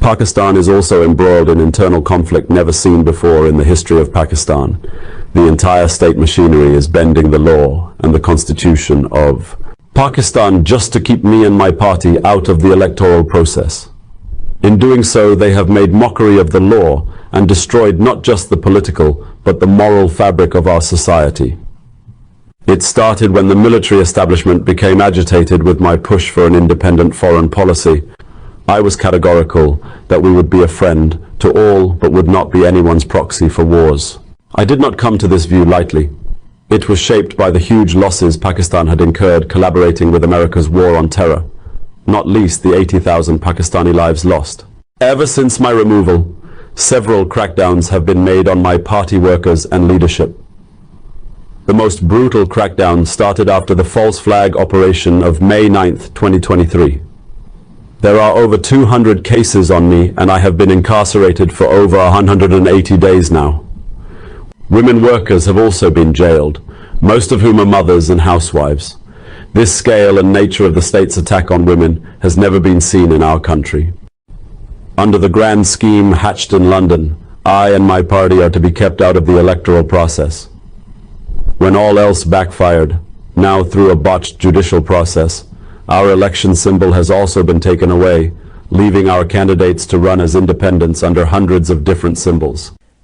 Pakistan is also embroiled in internal conflict never seen before in the history of Pakistan. The entire state machinery is bending the law and the constitution of Pakistan just to keep me and my party out of the electoral process. In doing so, they have made mockery of the law and destroyed not just the political but the moral fabric of our society. It started when the military establishment became agitated with my push for an independent foreign policy. I was categorical that we would be a friend to all but would not be anyone's proxy for wars. I did not come to this view lightly. It was shaped by the huge losses Pakistan had incurred collaborating with America's war on terror, not least the 80,000 Pakistani lives lost. Ever since my removal, several crackdowns have been made on my party workers and leadership. The most brutal crackdown started after the false flag operation of May 9th, 2023. There are over 200 cases on me and I have been incarcerated for over 180 days now. Women workers have also been jailed, most of whom are mothers and housewives. This scale and nature of the state's attack on women has never been seen in our country. Under the grand scheme hatched in London, I and my party are to be kept out of the electoral process. When all else backfired, now through a botched judicial process, our election symbol has also been taken away, leaving our candidates to run as independents under hundreds of different symbols.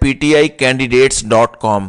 pticandidates.com,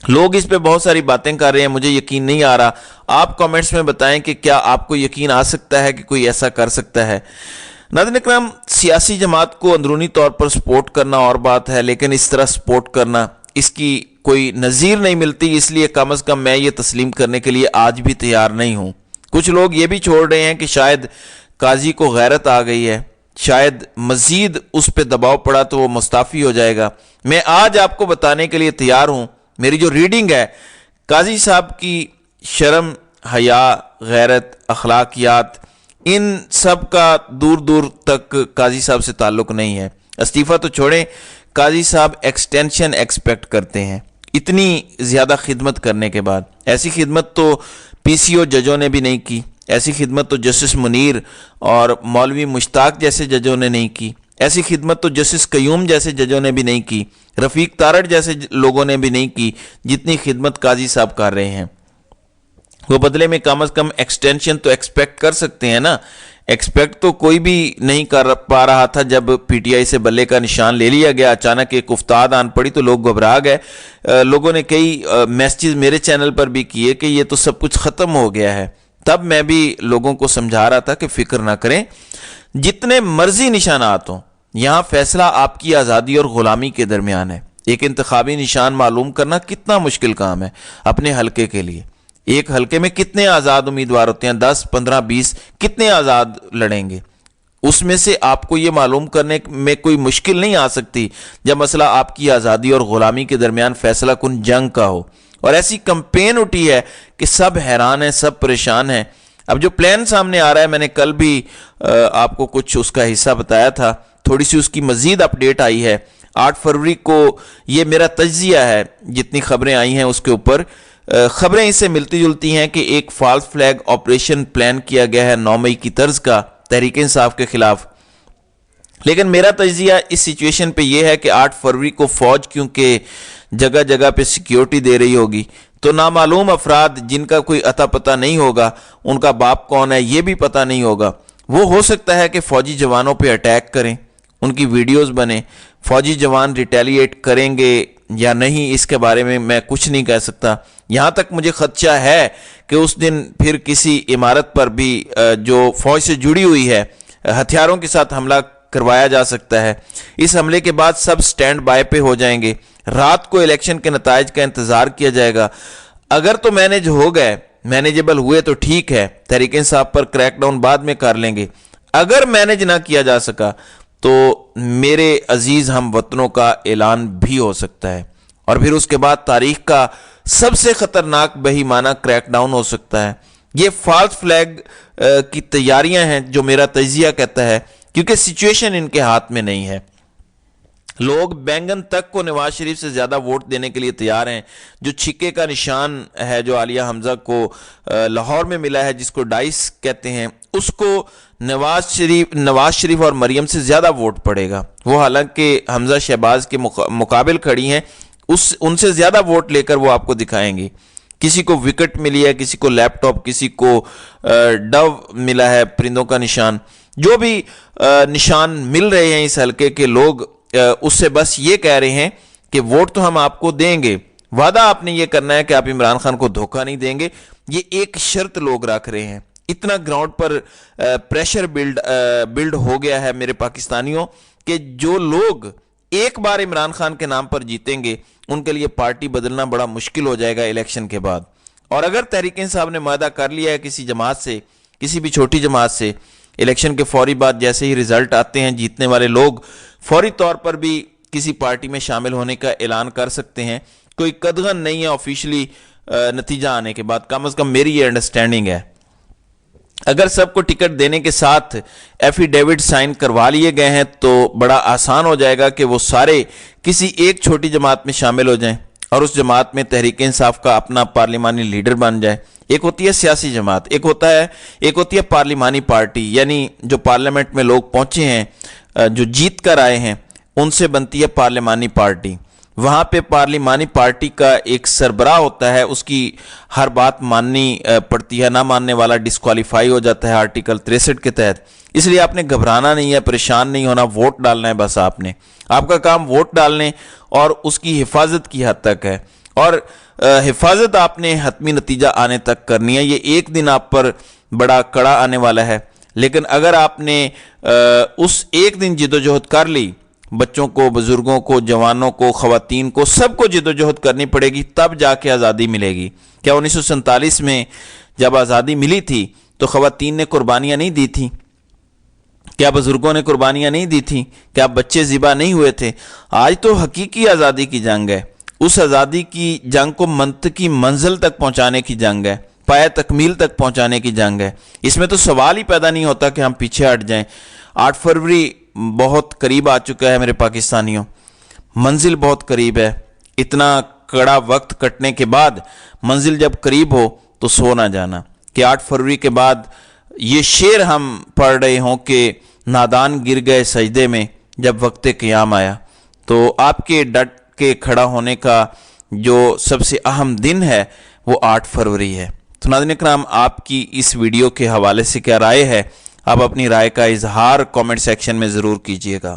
لوگ اس پہ بہت ساری باتیں کر رہے ہیں, مجھے یقین نہیں آ رہا. آپ کامنٹس میں بتائیں کہ کیا آپ کو یقین آ سکتا ہے کہ کوئی ایسا کر سکتا ہے. ناظرین اکرام, سیاسی جماعت کو اندرونی طور پر سپورٹ کرنا اور بات ہے, لیکن اس طرح سپورٹ کرنا اس کی کوئی نظیر نہیں ملتی, اس لیے کم از کم میں یہ تسلیم کرنے کے لیے آج بھی تیار نہیں ہوں. کچھ لوگ یہ بھی چھوڑ رہے ہیں کہ شاید قاضی کو غیرت آ گئی ہے, شاید مزید اس پہ دباؤ پڑا تو وہ مستعفی ہو جائے گا. میں آج آپ کو بتانے کے لیے تیار ہوں, میری جو ریڈنگ ہے, قاضی صاحب کی شرم, حیا, غیرت, اخلاقیات, ان سب کا دور دور تک قاضی صاحب سے تعلق نہیں ہے. استعفیٰ تو چھوڑیں, قاضی صاحب ایکسٹینشن ایکسپیکٹ کرتے ہیں اتنی زیادہ خدمت کرنے کے بعد. ایسی خدمت تو پی سی او ججوں نے بھی نہیں کی, ایسی خدمت تو جسٹس منیر اور مولوی مشتاق جیسے ججوں نے نہیں کی, ایسی خدمت تو جسٹس قیوم جیسے ججوں نے بھی نہیں کی, رفیق تارڑ جیسے لوگوں نے بھی نہیں کی جتنی خدمت قاضی صاحب کر رہے ہیں. وہ بدلے میں کم از کم ایکسٹینشن تو ایکسپیکٹ کر سکتے ہیں نا. ایکسپیکٹ تو کوئی بھی نہیں کر پا رہا تھا جب پی ٹی آئی سے بلے کا نشان لے لیا گیا. اچانک ایک افتاد آن پڑی تو لوگ گھبرا گئے. لوگوں نے کئی میسیجز میرے چینل پر بھی کیے کہ یہ تو سب کچھ ختم ہو گیا ہے. تب میں بھی لوگوں کو سمجھا رہا تھا کہ فکر نہ کریں, جتنے مرضی نشانات ہوں, یہاں فیصلہ آپ کی آزادی اور غلامی کے درمیان ہے. ایک انتخابی نشان معلوم کرنا کتنا مشکل کام ہے اپنے حلقے کے لیے. ایک حلقے میں کتنے آزاد امیدوار ہوتے ہیں, 10, 15, 20, کتنے آزاد لڑیں گے؟ اس میں سے آپ کو یہ معلوم کرنے میں کوئی مشکل نہیں آ سکتی جب مسئلہ آپ کی آزادی اور غلامی کے درمیان فیصلہ کن جنگ کا ہو. اور ایسی کمپین اٹھی ہے کہ سب حیران ہیں, سب پریشان ہیں. اب جو پلان سامنے آ رہا ہے, میں نے کل بھی آپ کو کچھ اس کا حصہ بتایا تھا, تھوڑی سی اس کی مزید اپڈیٹ آئی ہے. 8 فروری کو یہ میرا تجزیہ ہے, جتنی خبریں آئی ہیں اس کے اوپر خبریں اس سے ملتی جلتی ہیں کہ ایک فالس فلیگ آپریشن پلان کیا گیا ہے 9 مئی کی طرز کا تحریک انصاف کے خلاف. لیکن میرا تجزیہ اس سچویشن پہ یہ ہے کہ 8 فروری کو فوج کیونکہ جگہ جگہ پہ سیکیورٹی دے رہی ہوگی, تو نامعلوم افراد جن کا کوئی عطا پتہ نہیں ہوگا, ان کا باپ کون ہے یہ بھی پتہ نہیں ہوگا, وہ ہو سکتا ہے کہ فوجی جوانوں پہ اٹیک کریں, ان کی ویڈیوز بنیں. فوجی جوان ریٹیلیٹ کریں گے یا نہیں اس کے بارے میں میں کچھ نہیں کہہ سکتا. یہاں تک مجھے خدشہ ہے کہ اس دن پھر کسی عمارت پر بھی جو فوج سے جڑی ہوئی ہے ہتھیاروں کے ساتھ حملہ کروایا جا سکتا ہے. اس حملے کے بعد سب سٹینڈ بائی پہ ہو جائیں گے, رات کو الیکشن کے نتائج کا انتظار کیا جائے گا. اگر تو مینیج ہو گئے, مینیجبل ہوئے تو ٹھیک ہے, تحریک انصاف پر کریک ڈاؤن بعد میں کر لیں گے. اگر مینیج نہ کیا جا سکا تو میرے عزیز ہم وطنوں کا اعلان بھی ہو سکتا ہے, اور پھر اس کے بعد تاریخ کا سب سے خطرناک بہیمانہ کریک ڈاؤن ہو سکتا ہے. یہ فالس فلیگ کی تیاریاں ہیں جو میرا تجزیہ کہتا ہے, کیونکہ سچویشن ان کے ہاتھ میں نہیں ہے. لوگ بینگن تک کو نواز شریف سے زیادہ ووٹ دینے کے لیے تیار ہیں. جو چھکے کا نشان ہے جو عالیہ حمزہ کو لاہور میں ملا ہے, جس کو ڈائس کہتے ہیں, اس کو نواز شریف اور مریم سے زیادہ ووٹ پڑے گا. وہ حالانکہ حمزہ شہباز کے مقابل کھڑی ہیں, ان سے زیادہ ووٹ لے کر وہ آپ کو دکھائیں گے. کسی کو وکٹ ملی ہے, کسی کو لیپ ٹاپ, کسی کو ڈو ملا ہے, پرندوں کا نشان. جو بھی نشان مل رہے ہیں اس حلقے کے, لوگ اس سے بس یہ کہہ رہے ہیں کہ ووٹ تو ہم آپ کو دیں گے, وعدہ آپ نے یہ کرنا ہے کہ آپ عمران خان کو دھوکہ نہیں دیں گے. یہ ایک شرط لوگ رکھ رہے ہیں. اتنا گراؤنڈ پر پریشر بلڈ ہو گیا ہے میرے پاکستانیوں کہ جو لوگ ایک بار عمران خان کے نام پر جیتیں گے, ان کے لیے پارٹی بدلنا بڑا مشکل ہو جائے گا الیکشن کے بعد. اور اگر تحریک انصاف نے معاہدہ کر لیا ہے کسی جماعت سے, کسی بھی چھوٹی جماعت سے, الیکشن کے فوری بعد جیسے ہی رزلٹ آتے ہیں, جیتنے والے لوگ فوری طور پر بھی کسی پارٹی میں شامل ہونے کا اعلان کر سکتے ہیں. کوئی قدغن نہیں ہے آفیشلی نتیجہ آنے کے بعد, کم از کم میری یہ انڈرسٹینڈنگ ہے. اگر سب کو ٹکٹ دینے کے ساتھ ایفیڈیوٹ سائن کروا لیے گئے ہیں تو بڑا آسان ہو جائے گا کہ وہ سارے کسی ایک چھوٹی جماعت میں شامل ہو جائیں اور اس جماعت میں تحریک انصاف کا اپنا پارلیمانی لیڈر بن جائے. ایک ہوتی ہے سیاسی جماعت, ایک ہوتی ہے پارلیمانی پارٹی, یعنی جو پارلیمنٹ میں لوگ پہنچے ہیں, جو جیت کر آئے ہیں, ان سے بنتی ہے پارلیمانی پارٹی. وہاں پہ پارلیمانی پارٹی کا ایک سربراہ ہوتا ہے, اس کی ہر بات ماننی پڑتی ہے, نہ ماننے والا ڈسکوالیفائی ہو جاتا ہے آرٹیکل 63 کے تحت. اس لیے آپ نے گھبرانا نہیں ہے, پریشان نہیں ہونا, ووٹ ڈالنا ہے بس. آپ کا کام ووٹ ڈالنے اور اس کی حفاظت کی حد تک ہے. اور حفاظت آپ نے حتمی نتیجہ آنے تک کرنی ہے. یہ ایک دن آپ پر بڑا کڑا آنے والا ہے، لیکن اگر آپ نے اس ایک دن جد و جہد کر لی، بچوں کو، بزرگوں کو، جوانوں کو، خواتین کو، سب کو جد و جہد کرنی پڑے گی، تب جا کے آزادی ملے گی. کیا 1947 میں جب آزادی ملی تھی تو خواتین نے قربانیاں نہیں دی تھیں؟ کیا بزرگوں نے قربانیاں نہیں دی تھیں؟ کیا بچے ذبح نہیں ہوئے تھے؟ آج تو حقیقی آزادی کی جنگ ہے. اس آزادی کی جنگ کو منطقی منزل تک پہنچانے کی جنگ ہے، پایہ تکمیل تک پہنچانے کی جنگ ہے. اس میں تو سوال ہی پیدا نہیں ہوتا کہ ہم پیچھے ہٹ جائیں. 8 فروری بہت قریب آ چکا ہے میرے پاکستانیوں، منزل بہت قریب ہے. اتنا کڑا وقت کٹنے کے بعد منزل جب قریب ہو تو سو نہ جانا کہ 8 فروری کے بعد یہ شعر ہم پڑھ رہے ہوں کہ نادان گر گئے سجدے میں جب وقت قیام آیا. تو آپ کے ڈٹ کے کھڑا ہونے کا جو سب سے اہم دن ہے وہ 8 فروری ہے. تو ناظرین اکرام، آپ کی اس ویڈیو کے حوالے سے کیا رائے ہے؟ آپ اپنی رائے کا اظہار کامنٹ سیکشن میں ضرور کیجیے گا.